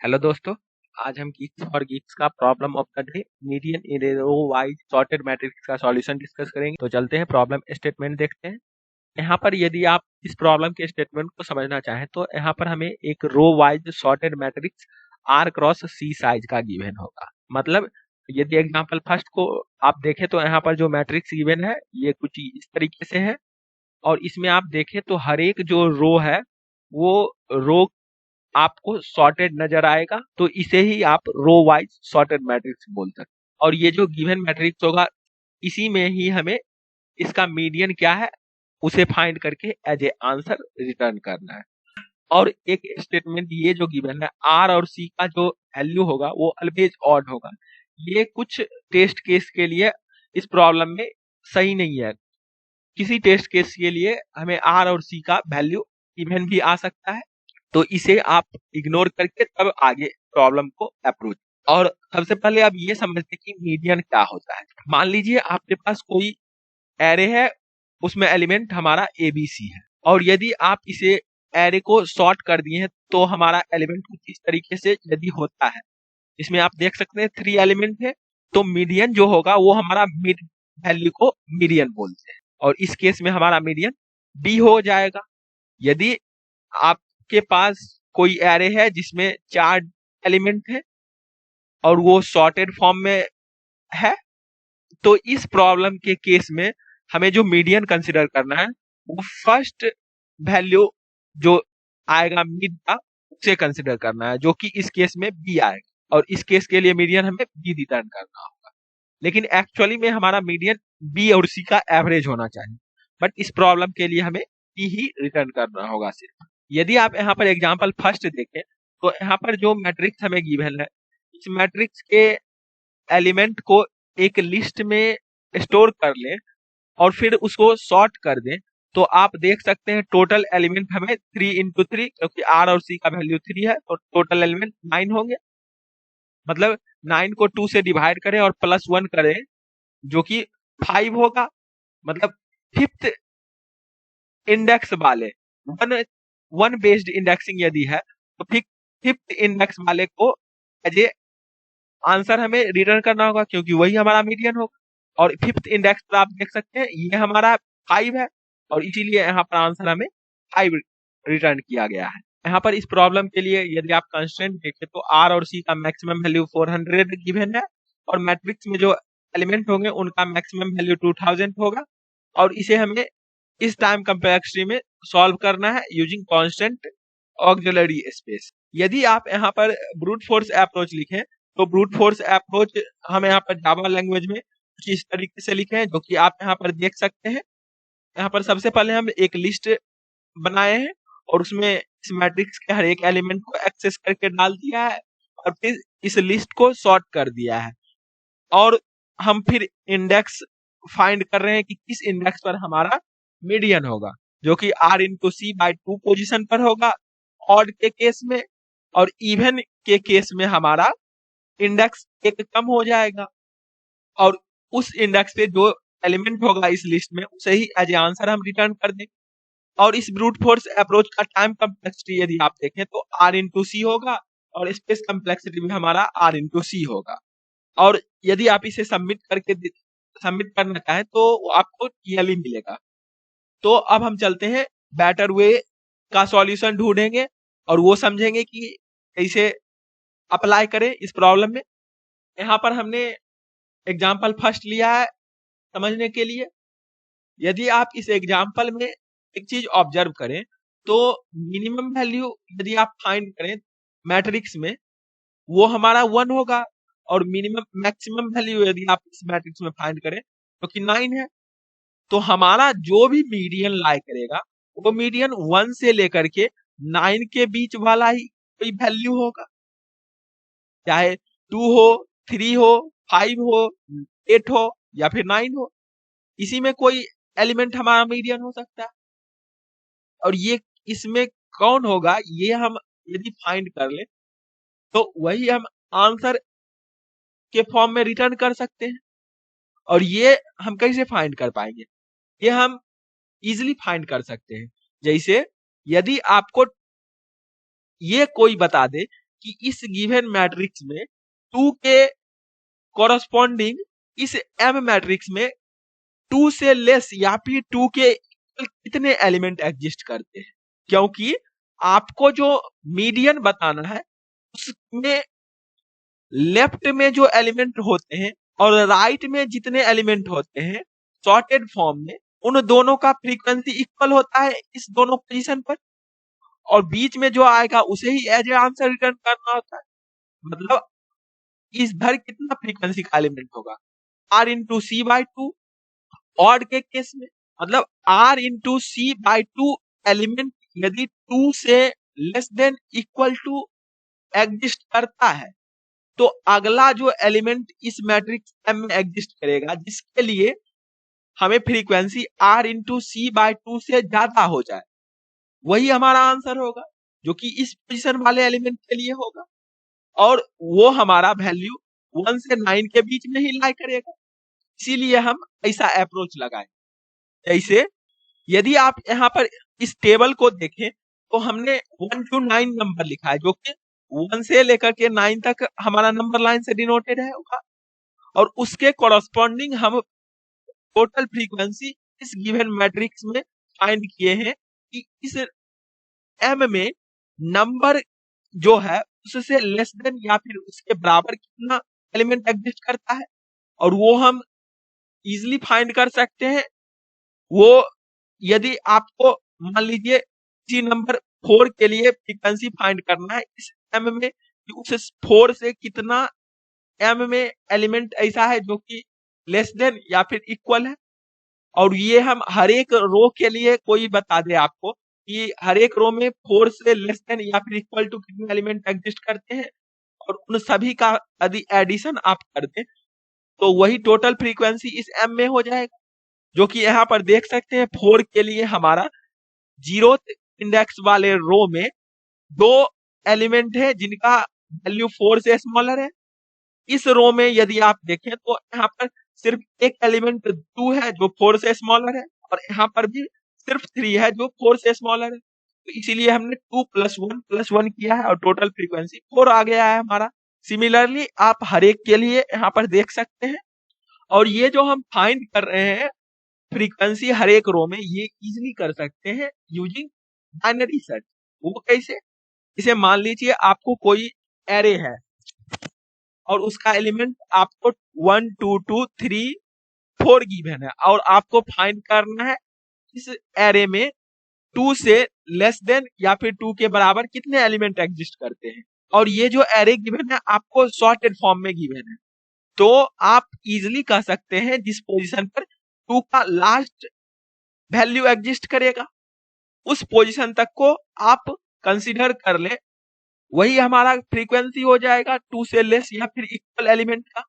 Hello दोस्तों। आज हम गीक्स और गीक्स का problem of the day median in a row wise sorted matrix का सॉल्यूशन डिस्कस करेंगे। तो चलते हैं प्रॉब्लम स्टेटमेंट देखते हैं। यहाँ पर यदि आप इस प्रॉब्लम के स्टेटमेंट को समझना चाहें तो यहाँ पर हमें एक row wise sorted matrix R cross C size का गिवन होगा। मतलब यदि एग्जांपल फर्स्ट को आप देखें तो यहाँ पर जो मैट्रिक्स गिवन है ये कुछ इस तरीके से है, और इसमें आप देखें तो हर एक जो रो है वो रो आपको सॉर्टेड नजर आएगा, तो इसे ही आप रो वाइज सॉर्टेड मैट्रिक्स बोल सकते हैं। और ये जो गिवन मैट्रिक्स होगा इसी में ही हमें इसका मीडियन क्या है उसे फाइंड करके एज ए आंसर रिटर्न करना है। और एक स्टेटमेंट ये जो गिवन है आर और सी का जो वैल्यू होगा वो ऑलवेज ऑड होगा। ये कुछ टेस्ट केस के लिए इस प्रॉब्लम में सही नहीं है। किसी टेस्ट केस के लिए हमें आर और सी का वैल्यू इवन भी आ सकता है, तो इसे आप इग्नोर करके तब आगे प्रॉब्लम को अप्रोच। और सबसे पहले आप ये समझते कि मीडियन क्या होता है। मान लीजिए आपके पास कोई एरे है, उसमें एलिमेंट हमारा एबीसी है, और यदि आप इसे एरे को सॉर्ट कर दिए हैं तो हमारा एलिमेंट कुछ इस तरीके से यदि होता है, इसमें आप देख सकते हैं 3 एलिमेंट है, तो मीडियन जो होगा वो हमारा मिड वैल्यू को मीडियन बोलते हैं, और इस केस में हमारा मीडियन बी हो जाएगा। यदि आपके पास कोई एरे है जिसमें 4 एलिमेंट है और वो सॉर्टेड फॉर्म में है, तो इस प्रॉब्लम के केस में हमें जो मीडियन कंसिडर करना है वो फर्स्ट वैल्यू जो आएगा मिड का उसे कंसिडर करना है, जो कि इस केस में बी आएगा, और इस केस के लिए मीडियन हमें बी रिटर्न करना होगा। लेकिन एक्चुअली में हमारा मीडियन बी और सी का एवरेज होना चाहिए, बट इस प्रॉब्लम के लिए हमें बी ही रिटर्न करना होगा सिर्फ। यदि आप यहाँ पर एग्जांपल फर्स्ट देखें तो यहाँ पर जो मैट्रिक्स हमें गिवन है, इस मैट्रिक्स के एलिमेंट को एक लिस्ट में स्टोर कर लें और फिर उसको सॉर्ट कर दें, तो आप देख सकते हैं टोटल एलिमेंट हमें 3 इंटू 3, क्योंकि आर और सी का वैल्यू 3 है तो टोटल एलिमेंट 9 होंगे। मतलब 9 को 2 से डिवाइड करें और प्लस 1 करें जो कि 5 होगा। मतलब फिफ्थ इंडेक्स वाले वन बेस्ड इंडेक्सिंग यदि है तो फिफ्थ इंडेक्स वाले को एज ए आंसर हमें रिटर्न करना होगा, क्योंकि वही हमारा मीडियन होगा। और फिफ्थ इंडेक्स पर आप देख सकते हैं ये हमारा 5 है, और इसीलिए यहाँ पर आंसर हमें 5 रिटर्न किया गया है। यहाँ पर इस प्रॉब्लम के लिए यदि आप कंस्ट्रेंट देखें तो आर और सी का मैक्सिमम वैल्यू 400 गिवन है, और मैट्रिक्स में जो एलिमेंट होंगे उनका मैक्सिमम वैल्यू 2000 होगा, और इसे हमें इस टाइम कम्प्लेक्सिटी में सॉल्व करना है यूजिंग कांस्टेंट ऑक्सिलरी स्पेस। यदि आप यहाँ पर ब्रूट फोर्स अप्रोच लिखें तो ब्रूट फोर्स अप्रोच हम यहाँ पर जावा लैंग्वेज में कुछ इस तरीके से लिखे हैं, जो कि आप यहाँ पर देख सकते हैं। यहाँ पर सबसे पहले हम एक लिस्ट बनाए हैं और उसमें इस मैट्रिक्स के हर एक एलिमेंट को एक्सेस करके डाल दिया है, और फिर इस लिस्ट को सॉर्ट कर दिया है, और हम फिर इंडेक्स फाइंड कर रहे हैं कि किस इंडेक्स पर हमारा मीडियन होगा, जो कि R into C by 2 position पर होगा ऑड के केस में, और इवन के केस में हमारा इंडेक्स एक कम हो जाएगा, और उस इंडेक्स पे जो एलिमेंट होगा इस लिस्ट में उसे ही एज ए आंसर हम रिटर्न कर देंगे। और इस ब्रूट फोर्स अप्रोच का टाइम कम्प्लेक्सिटी यदि आप देखें तो आर इंटू सी होगा, और स्पेस कम्प्लेक्सिटी में हमारा आर इंटू सी होगा। और यदि आप इसे सबमिट करना चाहें तो आपको क्लियरली मिलेगा। तो अब हम चलते हैं बेटर वे का सॉल्यूशन ढूंढेंगे और वो समझेंगे कि कैसे अप्लाई करें इस प्रॉब्लम में। यहाँ पर हमने एग्जाम्पल फर्स्ट लिया है समझने के लिए। यदि आप इस एग्जाम्पल में एक चीज ऑब्जर्व करें तो मिनिमम वैल्यू यदि आप फाइंड करें मैट्रिक्स में वो हमारा 1 होगा, और मिनिमम मैक्सिमम वैल्यू यदि आप इस मैट्रिक्स में फाइंड करें तो कि 9 है। तो हमारा जो भी मीडियन लाई करेगा वो मीडियन 1 से लेकर के 9 के बीच वाला ही कोई वैल्यू होगा, चाहे 2 हो, 3 हो, 5 हो, 8 हो या फिर 9 हो। इसी में कोई एलिमेंट हमारा मीडियन हो सकता है, और ये इसमें कौन होगा ये हम यदि फाइंड कर ले तो वही हम आंसर के फॉर्म में रिटर्न कर सकते हैं। और ये हम कैसे फाइंड कर पाएंगे, ये हम इजिली फाइंड कर सकते हैं। जैसे यदि आपको ये कोई बता दे कि इस गिवन मैट्रिक्स में 2 के कॉरस्पॉन्डिंग इस एम मैट्रिक्स में 2 से लेस या फिर 2 के कितने एलिमेंट एग्जिस्ट करते हैं, क्योंकि आपको जो मीडियन बताना है उसमें लेफ्ट में जो एलिमेंट होते हैं और राइट में जितने एलिमेंट होते हैं सॉर्टेड फॉर्म में, उन दोनों का फ्रीक्वेंसी इक्वल होता है इस दोनों पोजीशन पर, और बीच में जो आएगा उसे ही एज ए आंसर रिटर्न करना होता है। मतलब इस भर कितना फ्रीक्वेंसी का एलिमेंट होगा, r into C by two. Odd के केस में मतलब r into C by two element यदि 2 से less than equal to exist करता है तो अगला जो एलिमेंट इस मैट्रिक्स एम में एग्जिस्ट करेगा जिसके लिए हमें frequency r into C by two से ज्यादा हो जाए, वही हमारा आंसर होगा, जो कि इस पोजीशन वाले एलिमेंट के लिए होगा, और वो हमारा वैल्यू 1 से 9 के बीच में ही लाई करेगा। इसीलिए हम ऐसा अप्रोच लगाए। जैसे यदि आप यहाँ पर इस टेबल को देखें तो हमने 1 to 9 नंबर लिखा है, जो कि 1 से लेकर के 9 तक हमारा नंबर लाइन से डिनोटेड है होगा, और उसके कॉरस्पॉन्डिंग हम टोटल फ्रीक्वेंसी इस गिवन मैट्रिक्स में फाइंड किए हैं कि इस एम में नंबर जो है उससे लेस देन या फिर उसके बराबर कितना एलिमेंट एग्जिस्ट करता है, और वो हम इजिली फाइंड कर सकते हैं। वो यदि आपको मान लीजिए किसी नंबर 4 के लिए फ्रीक्वेंसी फाइंड करना है इस एम में कि उस 4 से कितना एम में एलिमेंट ऐसा है जो कि लेस देन या फिर इक्वल है, और ये हम हर एक रो के लिए कोई बता दे आपको कि हर एक रो में 4 से लेस देन या फिर इक्वल टू कितने एलिमेंट एग्जिस्ट करते हैं, और उन सभी का यदि एडिशन आप कर दें तो वही टोटल फ्रीक्वेंसी इस एम में हो जाएगा, जो कि यहाँ पर देख सकते हैं 4 के लिए हमारा 0th इंडेक्स वाले रो में 2 एलिमेंट है जिनका वैल्यू 4 से स्मॉलर है। इस रो में यदि आप देखें तो यहाँ पर सिर्फ एक एलिमेंट 2 है जो 4 से स्मॉलर है, और यहाँ पर भी सिर्फ 3 है जो 4 से स्मॉलर है, तो इसीलिए हमने 2 + 1 किया है और टोटल फ्रीक्वेंसी 4 आ गया है हमारा। सिमिलरली आप हर एक के लिए यहाँ पर देख सकते हैं, और ये जो हम फाइंड कर रहे हैं फ्रीक्वेंसी हर एक रो में, ये इजिली कर सकते हैं यूजिंग बाइनरी सर्च। वो कैसे? इसे मान लीजिए आपको कोई एरे है और उसका एलिमेंट आपको 1 2 2 3 4 गिवन है, और आपको फाइंड करना है इस एरे में 2 से लेस देन या फिर 2 के बराबर कितने एलिमेंट एग्जिस्ट करते हैं, और ये जो एरे गिवन है आपको सॉर्टेड फॉर्म में गिवन है, तो आप इजिली कह सकते हैं जिस पोजीशन पर 2 का लास्ट वैल्यू एग्जिस्ट करेगा उस पोजीशन तक को आप कंसीडर कर ले, वही हमारा फ्रीक्वेंसी हो जाएगा 2 से लेस या फिर इक्वल एलिमेंट का।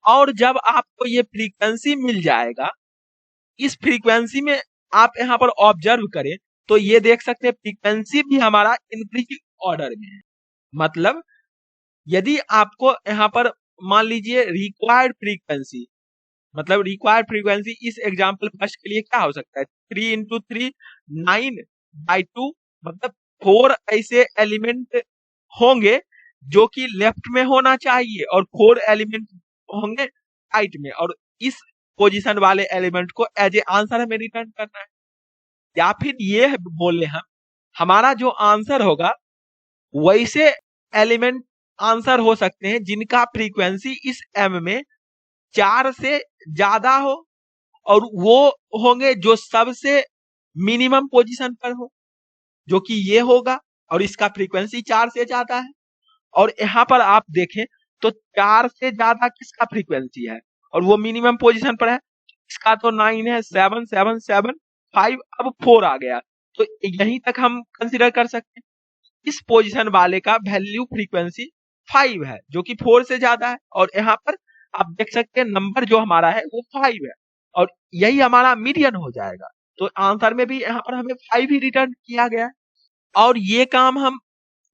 और जब आपको ये फ्रीक्वेंसी मिल जाएगा, इस फ्रीक्वेंसी में आप यहाँ पर ऑब्जर्व करें तो ये देख सकते हैं फ्रीक्वेंसी भी हमारा इंक्रीजिंग ऑर्डर में है। मतलब यदि आपको यहाँ पर मान लीजिए रिक्वायर्ड फ्रीक्वेंसी, मतलब रिक्वायर्ड फ्रीक्वेंसी इस एग्जांपल फर्स्ट के लिए क्या हो सकता है, 3 इंटू 3 9/2, मतलब 4 ऐसे एलिमेंट होंगे जो कि लेफ्ट में होना चाहिए और 4 एलिमेंट होंगे राइट में, और इस पोजीशन वाले एलिमेंट को एज ए आंसर हमें रिटर्न करना है। या फिर ये बोले हम हमारा जो आंसर होगा वैसे एलिमेंट आंसर हो सकते हैं जिनका फ्रीक्वेंसी इस एम में 4 से ज्यादा हो, और वो होंगे जो सबसे मिनिमम पोजीशन पर हो, जो कि ये होगा, और इसका फ्रीक्वेंसी 4 से ज्यादा है। और यहाँ पर आप देखें तो 4 से ज्यादा किसका फ्रीक्वेंसी है और वो मिनिमम पोजीशन पर है, इसका तो 9 है, 7 7 7 5, अब 4 आ गया, तो यहीं तक हम कंसीडर कर सकते हैं इस पोजीशन वाले का वैल्यू फ्रीक्वेंसी 5 है जो कि 4 से ज्यादा है, और यहाँ पर आप देख सकते हैं नंबर जो हमारा है वो 5 है, और यही हमारा मीडियन हो जाएगा। तो आंसर में भी यहाँ पर हमें 5 ही रिटर्न किया गया है, और ये काम हम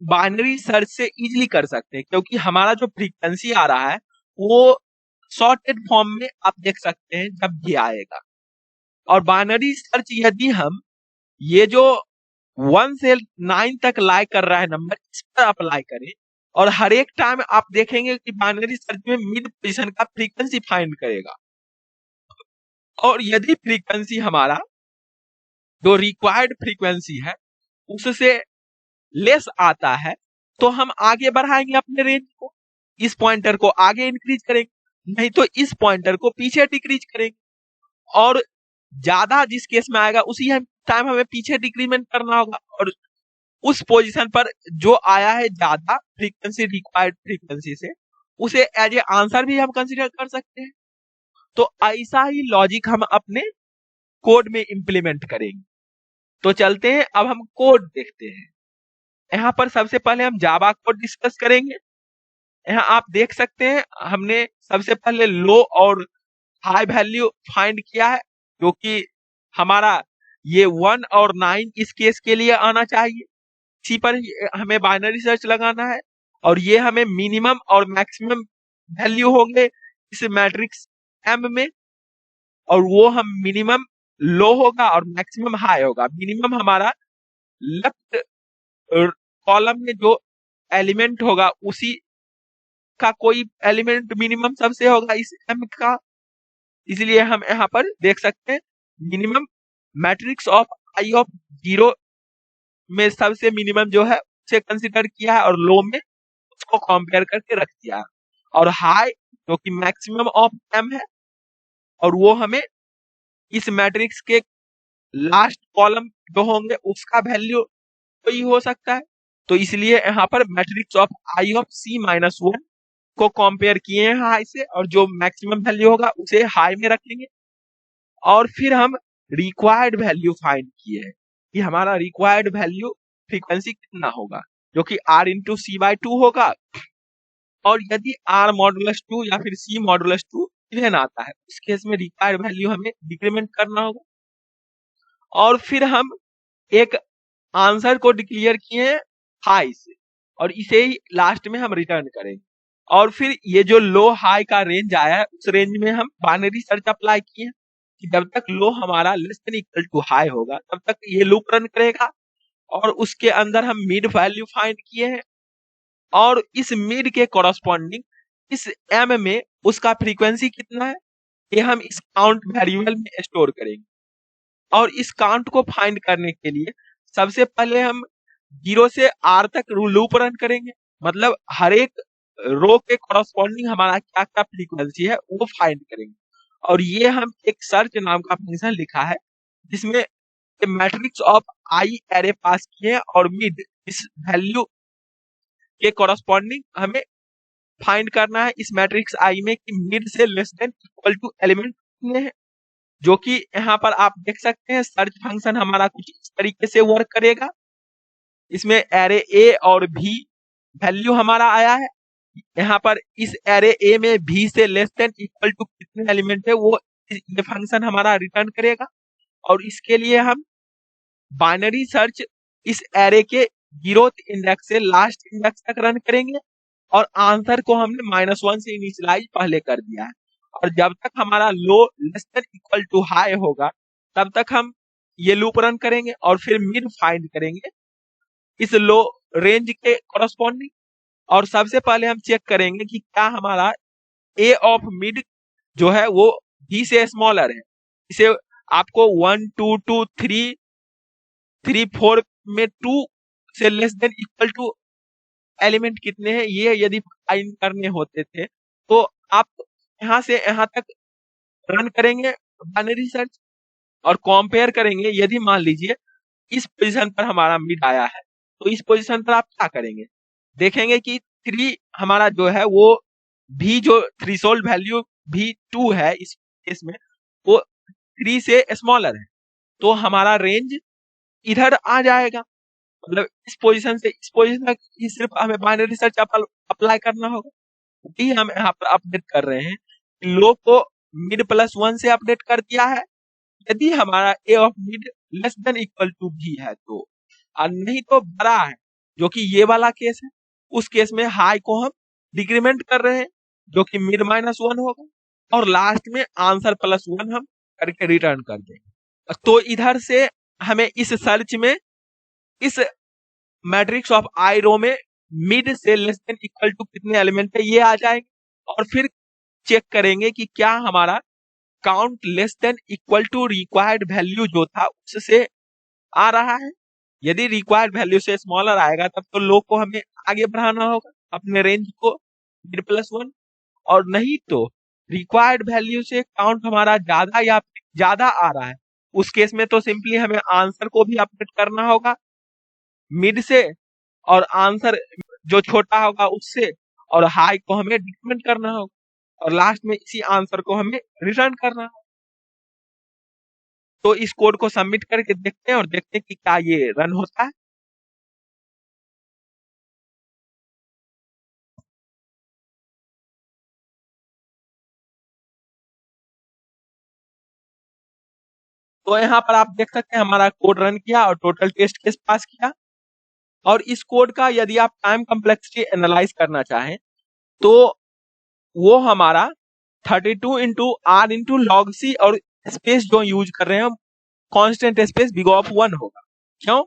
बाइनरी सर्च से इजीली कर सकते हैं क्योंकि हमारा जो फ्रीक्वेंसी आ रहा है वो सॉर्टेड फॉर्म में आप देख सकते हैं जब ये आएगा। और बाइनरी सर्च यदि हम ये जो 1 से 9 तक लाई कर रहा है नंबर, इस पर अप्लाई करें और हर एक टाइम आप देखेंगे कि बाइनरी सर्च में मिड पोजीशन का फ्रीक्वेंसी फाइंड करेगा। और यदि फ्रीक्वेंसी हमारा जो रिक्वायर्ड फ्रीक्वेंसी है उससे लेस आता है तो हम आगे बढ़ाएंगे अपने रेंज को, इस पॉइंटर को आगे इंक्रीज करेंगे, नहीं तो इस पॉइंटर को पीछे डिक्रीज करेंगे। और ज्यादा जिस केस में आएगा उसी टाइम हमें पीछे डिक्रीमेंट करना होगा, और उस पोजीशन पर जो आया है ज्यादा फ्रीक्वेंसी रिक्वायर्ड फ्रीक्वेंसी से, उसे एज ए आंसर भी हम कंसीडर कर सकते हैं। तो ऐसा ही लॉजिक हम अपने कोड में इंप्लीमेंट करेंगे। तो चलते हैं, अब हम कोड देखते हैं। यहाँ पर सबसे पहले हम जावा कोड डिस्कस करेंगे। यहाँ आप देख सकते हैं हमने सबसे पहले लो और हाई वैल्यू फाइंड किया है, जो कि हमारा ये 1 और 9 इस केस के लिए आना चाहिए। इसी पर हमें बाइनरी सर्च लगाना है और ये हमें मिनिमम और मैक्सिमम वैल्यू होंगे इस मैट्रिक्स एम में, और वो हम मिनिमम लो होगा और मैक्सिमम हाई होगा। मिनिमम हमारा लेफ्ट कॉलम में जो एलिमेंट होगा उसी का कोई एलिमेंट मिनिमम सबसे होगा इस एम का, इसलिए हम यहाँ पर देख सकते हैं minimum matrix of I of 0 में सबसे मिनिमम जो है उसे कंसिडर किया है और लो में उसको कंपेयर करके रख दिया, और हाई जो कि मैक्सिमम ऑफ एम है और वो हमें इस मैट्रिक्स के लास्ट कॉलम जो होंगे उसका वैल्यू कोई हो सकता है। तो इसलिए यहाँ पर matrix of I of C-1 को कंपेयर किए हैं हाई से, और जो मैक्सिमम वैल्यू होगा उसे हाई में रखेंगे। और फिर हम रिक्वायर्ड वैल्यू फाइंड किए हैं कि हमारा रिक्वायर्ड वैल्यू फ्रीक्वेंसी कितना होगा, जो कि R इंटू C/2 होगा। और यदि R मॉडुलस 2 या फिर C मॉडुलस 2 इवन आता है, उस केस में रिक्वायर्ड वैल्यू हमें डिक्रीमेंट करना होगा। और फिर हम एक आंसर को डिक्लेयर किए हैं हाई से, और इसे ही लास्ट में हम रिटर्न करेंगे। और फिर ये जो लो हाई का रेंज आया है उस रेंज में हम बाइनरी सर्च अप्लाई किए हैं कि जब तक लो हमारा less than equal to high होगा तब तक ये लूप रन करेगा। और उसके अंदर हम मिड वैल्यू फाइंड किए हैं, और इस मिड के कॉरस्पॉन्डिंग इस एम में उसका फ्रीक्वेंसी कितना है ये हम इस काउंट वेरिएबल में स्टोर करेंगे। और इस काउंट को फाइंड करने के लिए सबसे पहले हम 0 से R तक लूप रन करेंगे, मतलब हर एक रो के कॉरस्पॉन्डिंग हमारा क्या क्या फ्रीक्वेंसी है वो फाइंड करेंगे। और ये हम एक सर्च नाम का फंक्शन लिखा है जिसमें मैट्रिक्स ऑफ आई एरे पास किए हैं, और मिड इस वैल्यू के कॉरस्पॉन्डिंग हमें फाइंड करना है इस मैट्रिक्स आई में कि मिड से less than equal to element कितने हैं। जो कि यहाँ पर आप देख सकते हैं सर्च फंक्शन हमारा कुछ इस तरीके से वर्क करेगा। इसमें एरे ए और भी वैल्यू हमारा आया है, यहाँ पर इस एरे ए में भी से लेस देन इक्वल टू कितने एलिमेंट है वो ये फंक्शन हमारा रिटर्न करेगा। और इसके लिए हम बाइनरी सर्च इस एरे के 0th इंडेक्स से लास्ट इंडेक्स तक रन करेंगे, और आंसर को हमने -1 से इनिशियलाइज पहले कर दिया है। और जब तक हमारा low less than equal to high होगा तब तक हम ये लूप रन करेंगे, और फिर मिड फाइंड करेंगे इस लो रेंज के कॉरस्पॉन्डिंग। और सबसे पहले हम चेक करेंगे कि क्या हमारा ए ऑफ मिड जो है वो भी से स्मॉलर है। इसे आपको 1 2 2 3 3 4 में 2 से less than equal to element कितने हैं ये यदि फाइंड करने होते थे तो आप यहाँ से यहाँ तक रन करेंगे बाइनरी सर्च और कंपेयर करेंगे। यदि मान लीजिए इस पोजीशन पर हमारा मिड आया है तो इस पोजीशन पर आप क्या करेंगे, देखेंगे कि 3 हमारा जो है वो भी जो थ्रेशोल्ड वैल्यू भी 2 है इस केस में वो 3 से स्मॉलर है, तो हमारा रेंज इधर आ जाएगा। मतलब इस पोजीशन से इस पोजीशन तक ही सिर्फ हमें बाइनरी सर्च अप्लाई करना होगा। वही हम यहाँ पर अपडेट कर रहे हैं, लो को मिड +1 से अपडेट कर दिया है यदि हमारा A of mid less than equal to भी है तो, और नहीं तो बड़ा है जो कि ये वाला केस है, उस केस में हाई को हम डिक्रीमेंट कर रहे हैं जो कि मिड -1 होगा, और लास्ट में आंसर +1 हम करके रिटर्न कर देंगे। तो इधर से हमें इस सर्च में इस मैट्रिक्स ऑफ आई रो में मिड से लेस देन इक्वल टू कितने एलिमेंट है ये आ जाएंगे, और फिर चेक करेंगे कि क्या हमारा count less than equal to required value जो था उससे आ रहा है। यदि रिक्वायर्ड वैल्यू से स्मॉलर आएगा तब तो लो को हमें आगे बढ़ाना होगा अपने रेंज को मिड प्लस वन, और नहीं तो रिक्वायर्ड वैल्यू से काउंट हमारा ज्यादा या ज्यादा आ रहा है, उस केस में तो सिंपली हमें आंसर को भी अपडेट करना होगा मिड से, और आंसर जो छोटा होगा उससे, और हाई को हमें डिक्रीमेंट करना होगा, और लास्ट में इसी आंसर को हमें रिटर्न करना होगा। तो इस कोड को सबमिट करके देखते हैं और देखते हैं कि क्या ये रन होता है। तो यहाँ पर आप देख सकते हैं हमारा कोड रन किया और टोटल टेस्ट केस पास किया। और इस कोड का यदि आप टाइम कम्प्लेक्सिटी एनालाइज करना चाहें तो वो हमारा 32 into are into log c, और स्पेस जो यूज कर रहे हैं हम कांस्टेंट स्पेस बिग ऑफ 1 होगा। क्यों?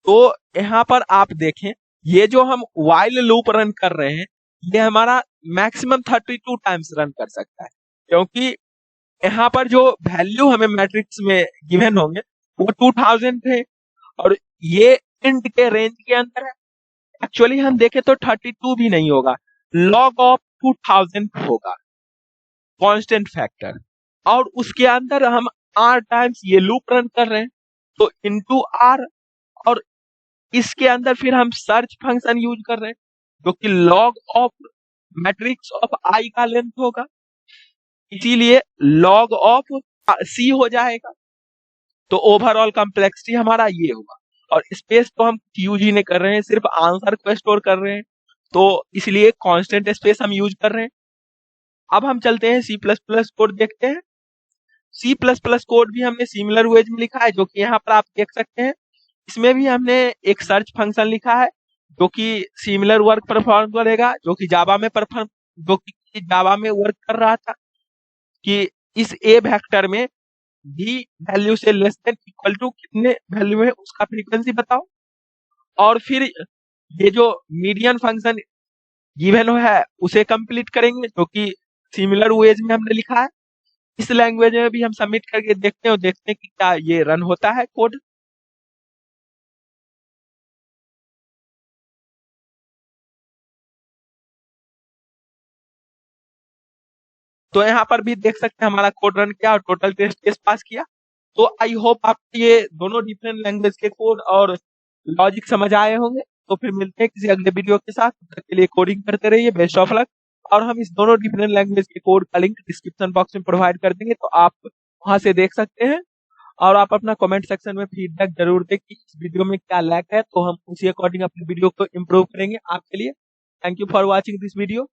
तो यहाँ पर आप देखें ये जो हम वाइल लूप रन कर रहे हैं ये हमारा मैक्सिमम 32 टाइम्स रन कर सकता है, क्योंकि यहाँ पर जो वैल्यू हमें मैट्रिक्स में गिवन होंगे वो 2000 थे, और ये इंट के रेंज के अंदर है। एक्चुअली हम देखें तो 32 भी नहीं होगा, लॉग ऑफ 2000 होगा कांस्टेंट फैक्टर, और उसके अंदर हम आर टाइम्स ये लूप रन कर रहे हैं तो इनटू आर, और इसके अंदर फिर हम सर्च फंक्शन यूज कर रहे हैं जो कि लॉग ऑफ मैट्रिक्स ऑफ आई का लेंथ होगा, इसीलिए लॉग ऑफ सी हो जाएगा। तो ओवरऑल कॉम्प्लेक्सिटी हमारा ये होगा, और स्पेस तो हम यूज ही नहीं कर रहे हैं, सिर्फ आंसर को स्टोर कर रहे हैं, तो इसलिए कांस्टेंट स्पेस हम यूज कर रहे हैं। अब हम चलते हैं सी प्लस प्लस कोड देखते हैं। सी प्लस प्लस कोड भी हमने सिमिलर वेज में लिखा है, जो कि यहाँ पर आप देख सकते हैं। इसमें भी हमने एक सर्च फंक्शन लिखा है जो कि सिमिलर वर्क परफॉर्म करेगा, जो कि जावा में वर्क कर रहा था कि इस ए वेक्टर में भी वैल्यू से लेस देन इक्वल टू कितने वैल्यू है उसका फ्रीक्वेंसी बताओ, और फिर ये जो मीडियन फंक्शन गिवन है उसे कंप्लीट करेंगे जो कि सिमिलर वेज में हमने लिखा है। इस लैंग्वेज में भी हम सबमिट करके देखते हैं और देखते हैं कि क्या ये रन होता है कोड। तो यहाँ पर भी देख सकते हैं हमारा कोड रन किया और टोटल टेस्ट केस पास किया। तो आई होप आपको ये दोनों डिफरेंट लैंग्वेज के कोड और लॉजिक समझ आए होंगे। तो फिर मिलते हैं किसी अगले वीडियो के साथ, तब तक के लिए कोडिंग करते रहिए, बेस्ट ऑफ लक। और हम इस दोनों डिफरेंट लैंग्वेज के कोड का लिंक डिस्क्रिप्शन बॉक्स में प्रोवाइड कर देंगे, तो आप वहां से देख सकते हैं। और आप अपना कमेंट सेक्शन में फीडबैक जरूर दें कि इस वीडियो में क्या लैक है, तो हम उसी अकॉर्डिंग अपने वीडियो को इम्प्रूव करेंगे आपके लिए। Thank you for watching this video.